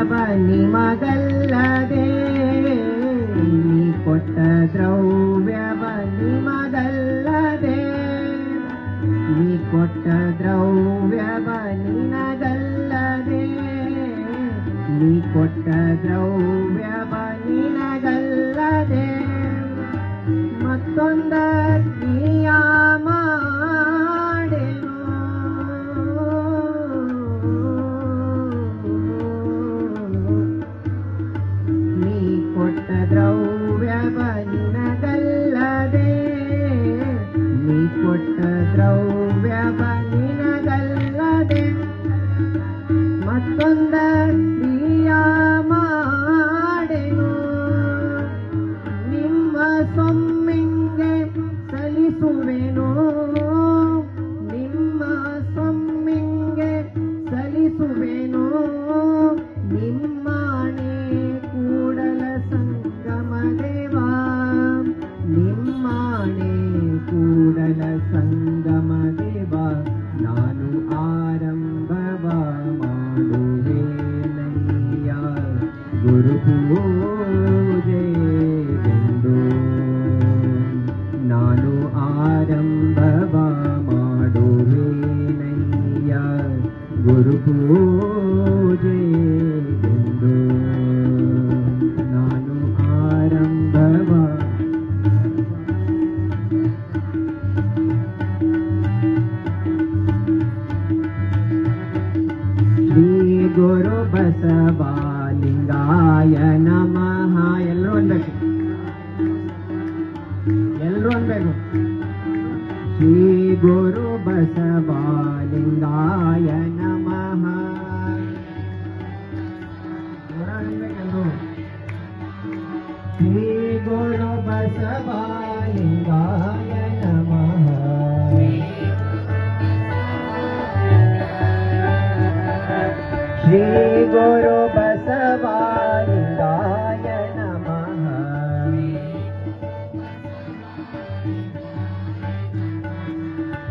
ನಿಮಗಲ್ಲದೆ ನೀ ಕೊಟ್ಟ ದ್ರವ್ಯವ ನಿಮಗಲ್ಲದೆ ನೀ ಕೊಟ್ಟ ದ್ರವ್ಯವ ನಿನಗಲ್ಲದೆ ನೀ ಕೊಟ್ಟ ದ್ರವ್ಯವ ನಿನಗಲ್ಲದೆ ಮತ್ತೊಂದ ಕ್ರಿಯ ಮಾಡೆನು ನೀ ಕೊಟ್ಟ ದ್ರವ್ಯವ ನಿನಗಲ್ಲದೆ ನೀ ಕೊಟ್ಟ ದ್ರವ್ಯವ ನಿನಗಲ್ಲದೆ ಮತ್ತೊಂದ ಕ್ರಿಯ ಮಾಡೆನು ನಿಮ್ಮ ಸೊಮ್ಮಿಂಗೆ ಸಲಿಸುವೆನು ನಿಮ್ಮ ಸೊಮ್ಮಿಂಗೆ ಸಲಿಸುವೆನು ನಿಮ್ಮಾಣೆ ಕೂಡಲ ಸಂಗಮ ದೇವಾ ನಿಮ್ಮಾಣೆ ಕೂಡಲ ಸಂಗಮ ದೇವಾ ನಾನು ಆರಂಭವ ಮಾಡುವೆನಯ್ಯ ಗುರು ಪೂಜೆಗೆಂದು ನಾನು ಆರಂಭವ ಮಾಡುವೆನಯ್ಯ ಗುರು ಪೂಜೆಗೆಂದು ನಾನು ಆರಂಭವ ಶ್ರೀ ಗುರು ಬಸವಲಿಂಗಾಯ ನಮಃ ಎಲ್ಲರೂ ಅನ್ಬೇಕು ಶ್ರೀ ಗುರು ಬಸವಲಿಂಗಾಯ ನಮಃ ಶ್ರೀ ಗುರು ಬಸವಲಿಂಗಾಯ ನಮಃ ಶ್ರೀ ಗುರು ಬಸವಲಿಂಗಾಯ ನಮಃ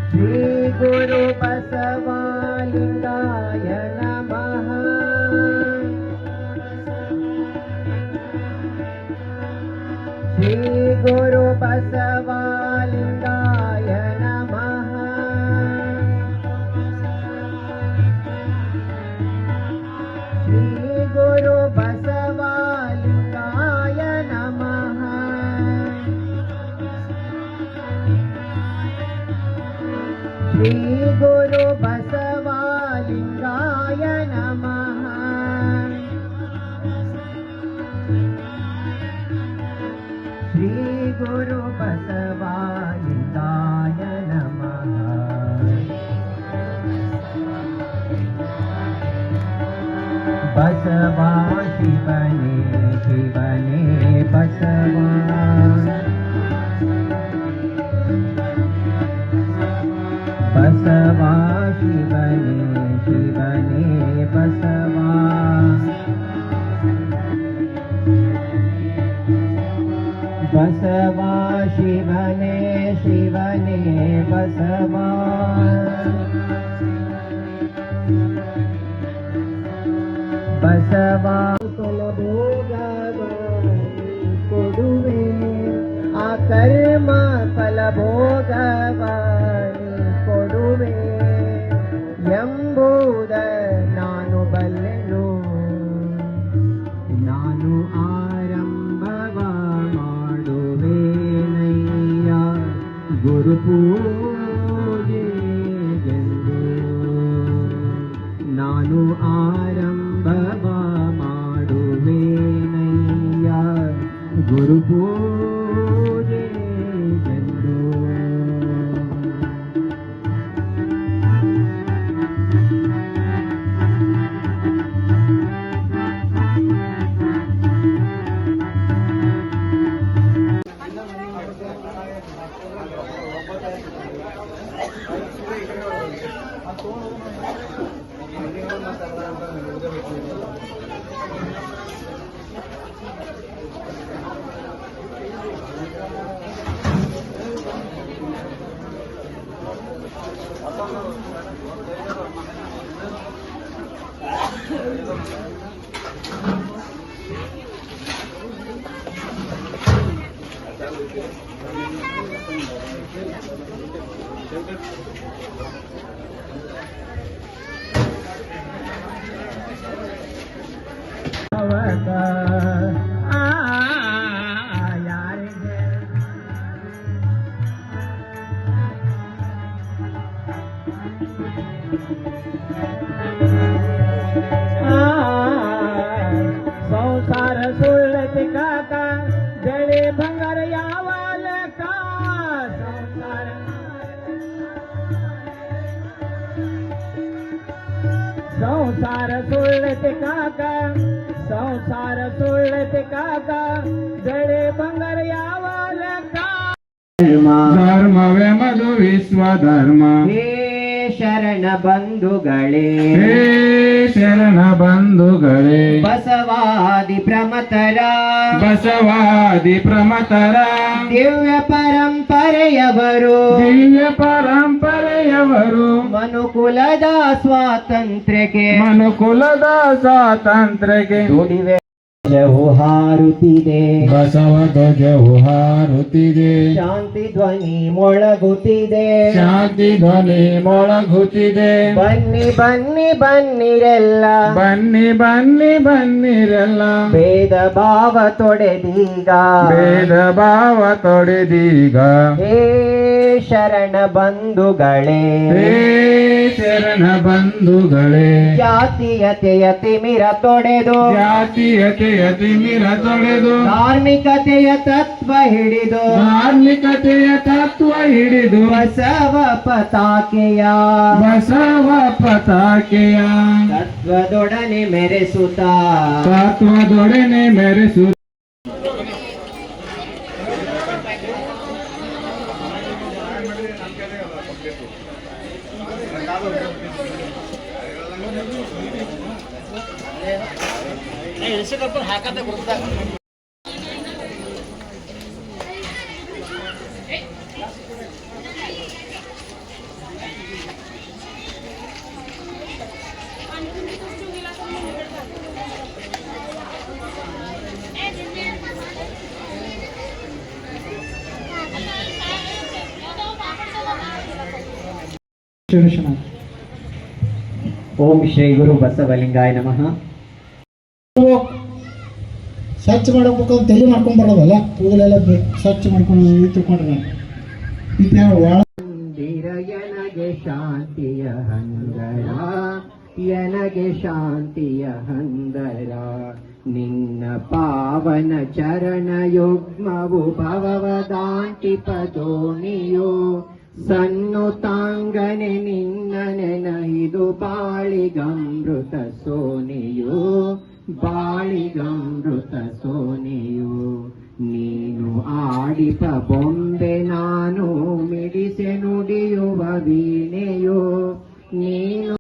ಶ್ರೀ ಗುರು ಬಸವಲಿಂಗಾಯ ನಮಃ ಶ್ರೀ ಗುರು ಬಸವಲಿಂಗಾಯ ನಮಃ ಶ್ರೀ ಗುರು ಬಸವಲಿಂಗಾಯ ನಮಃ ಶ್ರೀ ಗುರು ಬಸವಲಿಂಗಾಯ ನಮಃ ಶ್ರೀ ಗುರು ಬಸವಲಿಂಗಾಯ ನಮಃ ಬಸವ ಶಿವನೇ ಶಿವನೇ ಬಸವ ಬಸವ ಶಿವನೇ ಶಿವನೇ ಬಸವ ಬಸವ ಶಿವನೇ ಶಿವನೇ ಬಸವ ಬಸವ ಫಲಭೋಗವ ಕೊಡುವೆ ಆ ಕರ್ಮ ಫಲಭೋಗವ ಕೊಡುವೆ ಎಂಬುದ ನಾನು ಬಲ್ಲೆನು ನಾನು ಆರಂಭವ ಮಾಡುವೆನಯ್ಯ ಗುರು ಪೂಜೆಗೆಂದು ನಾನು ಆರಂಭವ ಮಾಡುವೆನಯ್ಯ ಗುರು ಪೂಜೆಗೆಂದು ಸಂಸಾರ ಸುಳ್ಳತಿ ಕಾಕ ಬೆಳೆ ಬಂಗಾರ ಯಾವಲ ಸಂಸಾರ ಸುಳ್ಳತಿ ಕಾಕ ಸಂಸಾರ ಸುಳ್ಳತಿ ಕಾಕ ಬೆಳೆ ಬಂಗಾರ ಯಾವಲ ಧರ್ಮವೆಮದು ವಿಶ್ವಧರ್ಮ ಹೇ ಶರಣ ಬಂಧುಗಳೇ ಹೇ ಶರಣ ಬಂಧುಗಳೇ ಬಸವಾದಿ ಪ್ರಮತರ ಬಸವಾದಿ ಪ್ರಮತರ ದಿವ್ಯ ಪರಂಪರೆಯವರು ದಿವ್ಯ ಪರಂಪರೆಯವರು ಮನುಕುಲದ ಸ್ವಾತಂತ್ರ್ಯಕ್ಕೆ ಮನುಕುಲದ ಸ್ವಾತಂತ್ರ್ಯಕ್ಕೆ ದುಡಿವೆ ಧ್ವಜವು ಹಾರುತ್ತಿದೆ ಬಸವ ಧ್ವಜವು ಹಾರುತ್ತಿದೆ ಶಾಂತಿ ಧ್ವನಿ ಮೊಳಗುತ್ತಿದೆ ಶಾಂತಿ ಧ್ವನಿ ಮೊಳಗುತ್ತಿದೆ ಬನ್ನಿ ಬನ್ನಿ ಬನ್ನಿರೆಲ್ಲ ಬನ್ನಿ ಬನ್ನಿ ಬನ್ನಿರೆಲ್ಲ ಭೇದ ಭಾವ ತೊಡೆದೀಗ ಭೇದ ಭಾವ ತೊಡೆದೀಗ ಹೇ ಶರಣ ಬಂಧುಗಳೇ ಹೇ ಶರಣ ಬಂಧುಗಳೇ ಜಾತೀಯತೆಯ ತಿಮಿರ ತೊಡೆದು ಜಾತೀಯತೆಯ ತಿಮಿರ ತೊಳೆದು ಧಾರ್ಮಿಕತೆಯ ತತ್ವ ಹಿಡಿದು ಧಾರ್ಮಿಕತೆಯ ತತ್ವ ಹಿಡಿದು ಬಸವ ಪತಾಕೆಯ ಬಸವ ಪತಾಕೆಯ ತತ್ವದೊಡನೆ ಮೆರೆಸುತ್ತಾ ತತ್ವದೊಡನೆ ಮೆರೆಸು ಓಂ ಶ್ರೀ ಗುರು ಬಸವಲಿಂಗಾಯ ನಮಃ. ಸ್ವಚ್ಛ ಮಾಡಬೇಕು ಅಂತ ತಲೆ ಮಾಡ್ಕೊಂಡ್ ಬರೋದಲ್ಲ, ಕೂದಲೆಲ್ಲ ಸ್ವಚ್ಛ ಮಾಡ್ಕೊಂಡು ತಿಳ್ಕೊಂಡ್ರೆ ಮಂದಿರ ಎನಗೆ ಶಾಂತಿಯ ಹಂದರ ಎನಗೆ ಶಾಂತಿಯ ಹಂದರ ನಿನ್ನ ಪಾವನ ಚರಣ ಯುಗ್ಮವು ಭವದಾಂಟಿ ಪದೋಣಿಯೋ ಸನ್ನುತಾಂಗನೆ ನಿನ್ನ ನೆನಹಿದು ಬಾಳಿಗಮೃತ ಸೋನೆಯೋ ಬಾಳಿಗಮೃತ ಸೋನೆಯೋ ನೀನು ಆಡಿಪ ಬೊಂಬೆ ನಾನು ಮಿಡಿಸೆ ನುಡಿಯುವ ವೀಣ